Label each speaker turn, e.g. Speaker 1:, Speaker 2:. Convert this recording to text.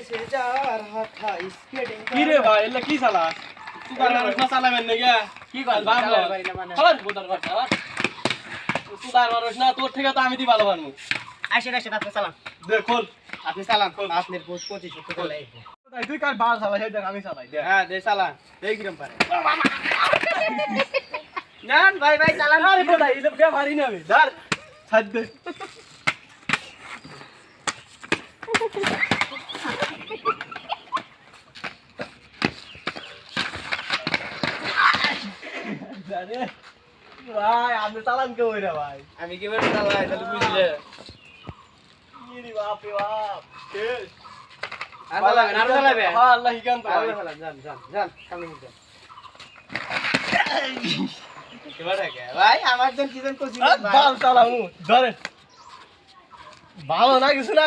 Speaker 1: से जा रहा था स्केटिंग
Speaker 2: কি রে ভাই এলা কি চালাস তুই কার মানুষ না চালাবেন না গিয়া
Speaker 1: কি কর
Speaker 2: ভাব
Speaker 1: চালার পারি না মানে
Speaker 2: খবর বোতল কর খবর তুই কার মানুষ না তোর থেকে তো আমি দি ভালো বানমু
Speaker 1: আসেন আসেন আপনি চালান
Speaker 2: দে খোল
Speaker 1: আপনি চালান আপনার 25 টাকা লাগবে
Speaker 2: তুই কার বাল চালাই দেখ আমি চালাই দে
Speaker 1: হ্যাঁ দে চালান দেই কিরম পারে নান ভাই ভাই চালান
Speaker 2: আরে বড় ইলে কে ভারী না আমি ধর ছাড় দে আরে ভাই আপনি চালান কে হইরা ভাই
Speaker 1: আমি কি করে চালাই তাহলে বুঝলে
Speaker 2: ইরে বাপ রে বাপ শেষ
Speaker 1: আর চালাবেন আর চালাবেন
Speaker 2: হ্যাঁ আল্লাহ হিকান তো
Speaker 1: আর চালান যান যান যান সামনে মুখ যান এবারে কে ভাই আমার জন কি জন কোচিং
Speaker 2: বাল চালামু ধরে ভালো না কিছু না